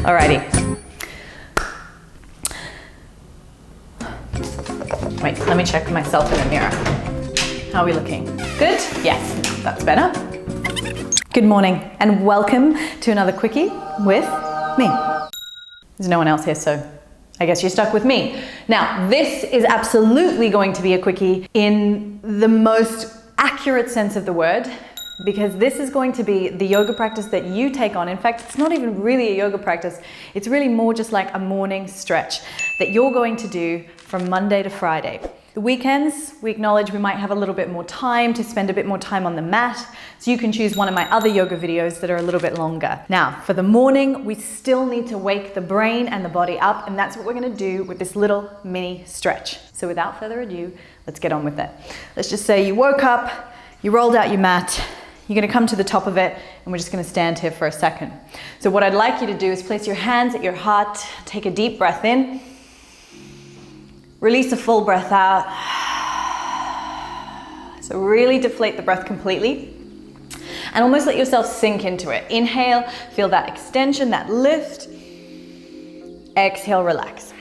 Alrighty. Wait, let me check myself in the mirror. How are we looking? Good? Yes, that's better. Good morning and welcome to another quickie with me. There's no one else here, so I guess you're stuck with me. Now, this is absolutely going to be a quickie in the most accurate sense of the word, because this is going to be the yoga practice that you take on. In fact, it's not even really a yoga practice. It's really more just like a morning stretch that you're going to do from Monday to Friday. The weekends, we acknowledge we might have a little bit more time to spend a bit more time on the mat, so you can choose one of my other yoga videos that are a little bit longer. Now, for the morning, we still need to wake the brain and the body up, and that's what we're gonna do with this little mini stretch. So without further ado, let's get on with it. Let's just say you woke up, you rolled out your mat, you're gonna come to the top of it, and we're just gonna stand here for a second. So what I'd like you to do is place your hands at your heart, take a deep breath in, release a full breath out. So really deflate the breath completely and almost let yourself sink into it. Inhale, feel that extension, that lift. Exhale, relax.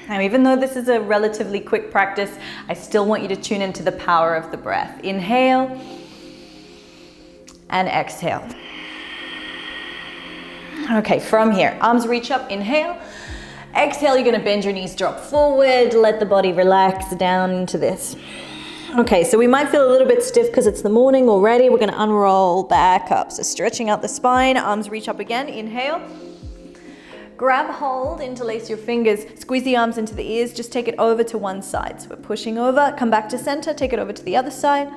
Now, even though this is a relatively quick practice, I still want you to tune into the power of the breath. Inhale and exhale. Okay, from here, arms reach up, inhale. Exhale, you're gonna bend your knees, drop forward, let the body relax down into this. Okay, so we might feel a little bit stiff because it's the morning already. We're gonna unroll back up. So stretching out the spine, arms reach up again, inhale. Grab hold, interlace your fingers, squeeze the arms into the ears, just take it over to one side. So we're pushing over, come back to center, take it over to the other side.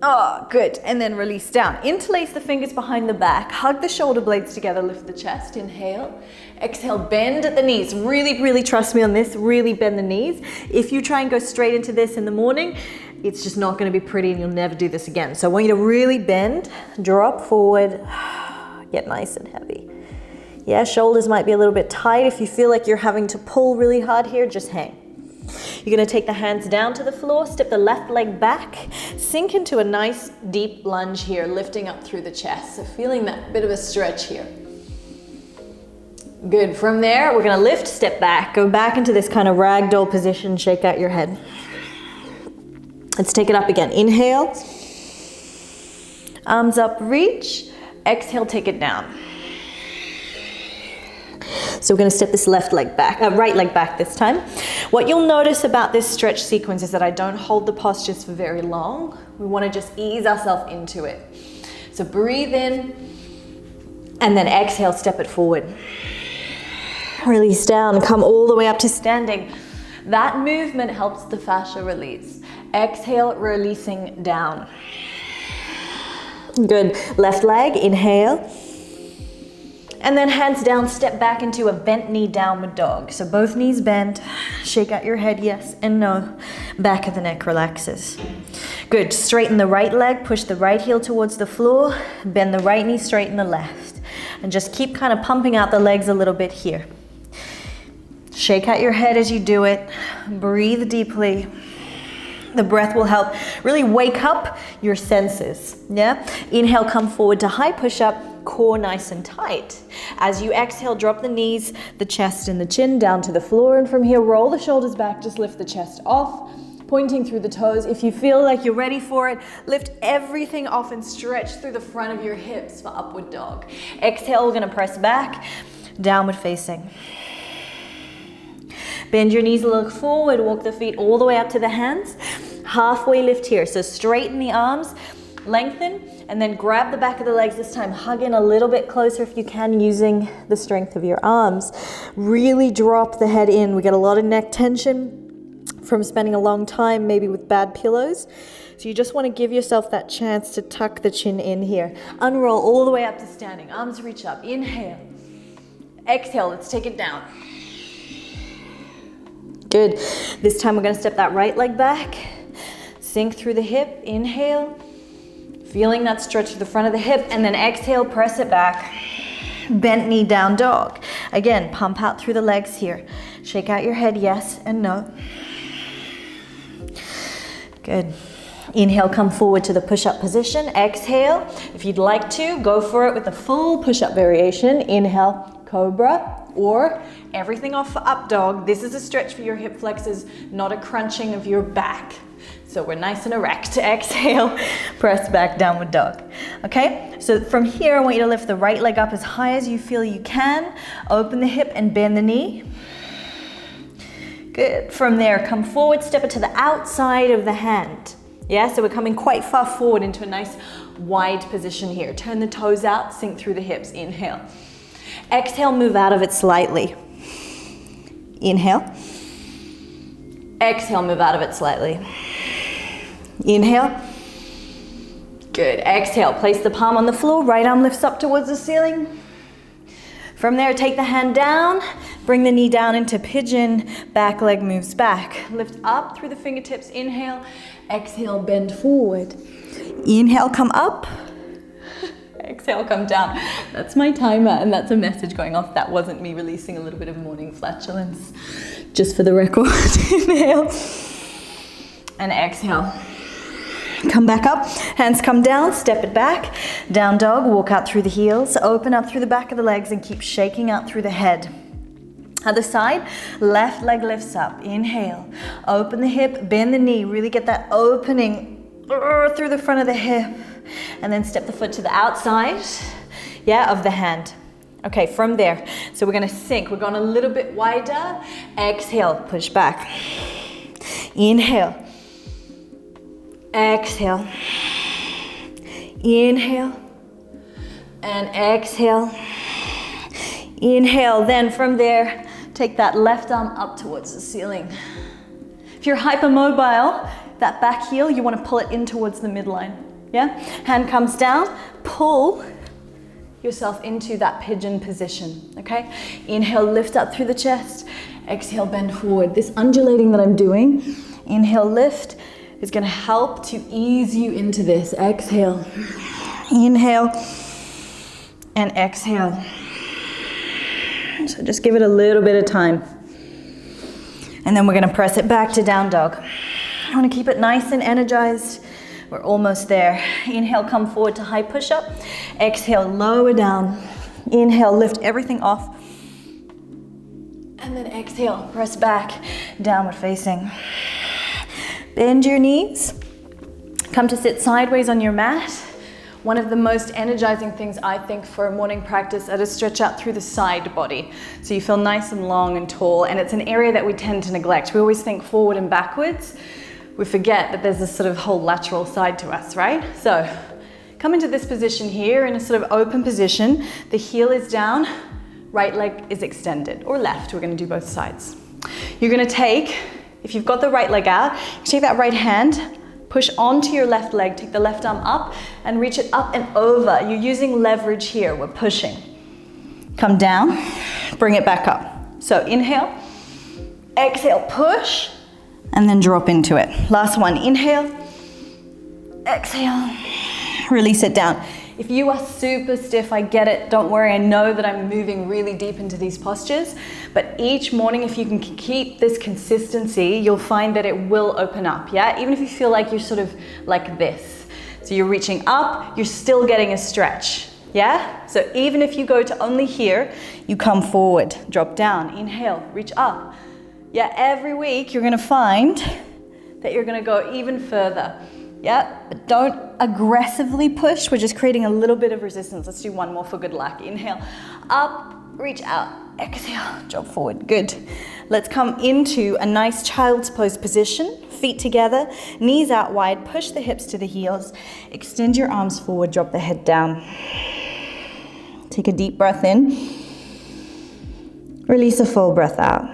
Oh, good, and then release down. Interlace the fingers behind the back, hug the shoulder blades together, lift the chest, inhale. Exhale, bend at the knees. Really, really trust me on this, really bend the knees. If you try and go straight into this in the morning, it's just not gonna be pretty and you'll never do this again. So I want you to really bend, drop forward, get nice and heavy. Yeah, shoulders might be a little bit tight. If you feel like you're having to pull really hard here, just hang. You're gonna take the hands down to the floor, step the left leg back, sink into a nice deep lunge here, lifting up through the chest. So feeling that bit of a stretch here. Good, from there, we're gonna lift, step back, go back into this kind of ragdoll position, shake out your head. Let's take it up again. Inhale, arms up, reach. Exhale, take it down. So we're gonna step this right leg back this time. What you'll notice about this stretch sequence is that I don't hold the postures for very long. We wanna just ease ourselves into it. So breathe in, and then exhale, step it forward. Release down, come all the way up to standing. That movement helps the fascia release. Exhale, releasing down. Good, left leg, inhale. And then hands down, step back into a bent knee downward dog. So both knees bend, shake out your head, yes and no. Back of the neck relaxes. Good, straighten the right leg, push the right heel towards the floor, bend the right knee, straighten the left. And just keep kind of pumping out the legs a little bit here. Shake out your head as you do it. Breathe deeply. The breath will help really wake up your senses, yeah? Inhale, come forward to high push-up, core nice and tight. As you exhale, drop the knees, the chest and the chin down to the floor, and from here, roll the shoulders back, just lift the chest off, pointing through the toes. If you feel like you're ready for it, lift everything off and stretch through the front of your hips for upward dog. Exhale, we're gonna press back, downward facing. Bend your knees, look forward, walk the feet all the way up to the hands. Halfway lift here, so straighten the arms, lengthen, and then grab the back of the legs this time. Hug in a little bit closer if you can, using the strength of your arms. Really drop the head in. We get a lot of neck tension from spending a long time maybe with bad pillows. So you just want to give yourself that chance to tuck the chin in here. Unroll all the way up to standing. Arms reach up. Inhale. Exhale, let's take it down. Good. This time we're going to step that right leg back. Sink through the hip. Inhale. Feeling that stretch to the front of the hip. And then exhale, press it back. Bent knee down dog. Again, pump out through the legs here. Shake out your head, yes and no. Good. Inhale, come forward to the push-up position. Exhale, if you'd like to, go for it with a full push-up variation. Inhale, cobra, or everything off for up dog. This is a stretch for your hip flexors, not a crunching of your back. So we're nice and erect. Exhale, press back, downward dog. Okay, so from here, I want you to lift the right leg up as high as you feel you can. Open the hip and bend the knee. Good. From there, come forward, step it to the outside of the hand. Yeah, so we're coming quite far forward into a nice wide position here. Turn the toes out, sink through the hips. Inhale. Exhale, move out of it slightly. Inhale. Exhale, move out of it slightly. Inhale. Good. Exhale, place the palm on the floor, right arm lifts up towards the ceiling. From there, take the hand down, bring the knee down into pigeon, back leg moves back. Lift up through the fingertips, inhale, exhale, bend forward. Inhale, come up. Exhale, come down. That's my timer, and that's a message going off. That wasn't me releasing a little bit of morning flatulence, just for the record. Inhale and exhale. Come back up, hands come down, step it back. Down dog, walk out through the heels, open up through the back of the legs and keep shaking out through the head. Other side, left leg lifts up. Inhale, open the hip, bend the knee, really get that opening through the front of the hip. And then step the foot to the outside, of the hand. Okay, from there, so we're gonna sink. We're going a little bit wider. Exhale, push back. Inhale. Exhale. Inhale. And exhale. Inhale. Then from there, take that left arm up towards the ceiling. If you're hypermobile, that back heel, you want to pull it in towards the midline. Yeah? Hand comes down, pull yourself into that pigeon position. Okay? Inhale, lift up through the chest. Exhale, bend forward. This undulating that I'm doing, inhale, lift, is going to help to ease you into this. Exhale, inhale, and exhale. So just give it a little bit of time. And then we're going to press it back to down dog. I want to keep it nice and energized. We're almost there. Inhale, come forward to high push-up. Exhale, lower down. Inhale, lift everything off. And then exhale, press back, downward facing. Bend your knees. Come to sit sideways on your mat. One of the most energizing things I think for a morning practice are to stretch out through the side body. So you feel nice and long and tall, and it's an area that we tend to neglect. We always think forward and backwards. We forget that there's this sort of whole lateral side to us, right? So come into this position here in a sort of open position. The heel is down, right leg is extended, or left. We're gonna do both sides. You're gonna take, if you've got the right leg out, you take that right hand, push onto your left leg, take the left arm up and reach it up and over. You're using leverage here, we're pushing. Come down, bring it back up. So inhale, exhale, push, and then drop into it. Last one, inhale, exhale, release it down. If you are super stiff, I get it, don't worry, I know that I'm moving really deep into these postures, but each morning if you can keep this consistency, you'll find that it will open up, yeah? Even if you feel like you're sort of like this. So you're reaching up, you're still getting a stretch, yeah? So even if you go to only here, you come forward, drop down, inhale, reach up. Yeah, every week you're gonna find that you're gonna go even further. Yeah, but don't aggressively push. We're just creating a little bit of resistance. Let's do one more for good luck. Inhale, up, reach out, exhale, drop forward. Good. Let's come into a nice child's pose position. Feet together, knees out wide, push the hips to the heels. Extend your arms forward, drop the head down. Take a deep breath in. Release a full breath out.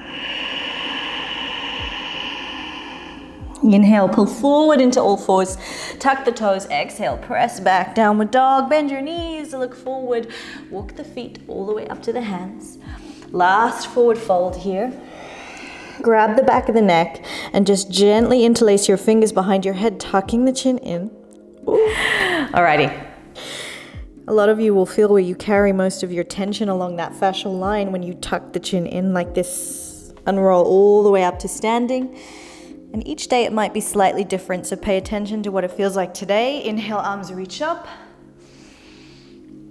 Inhale, pull forward into all fours, tuck the toes, exhale, press back, downward dog, bend your knees, look forward, walk the feet all the way up to the hands. Last forward fold here. Grab the back of the neck and just gently interlace your fingers behind your head, tucking the chin in. Ooh. Alrighty. A lot of you will feel where you carry most of your tension along that fascial line when you tuck the chin in like this. Unroll all the way up to standing. And each day it might be slightly different, so pay attention to what it feels like today. Inhale, arms reach up.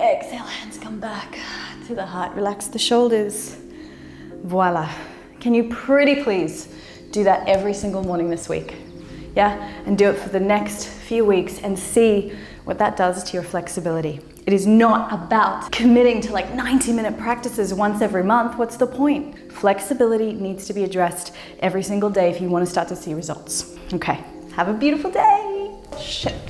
Exhale, hands come back to the heart. Relax the shoulders. Voila. Can you pretty please do that every single morning this week? Yeah? And do it for the next few weeks and see what that does to your flexibility. It is not about committing to like 90-minute practices once every month. What's the point? Flexibility needs to be addressed every single day if you want to start to see results. Okay, have a beautiful day. Shit.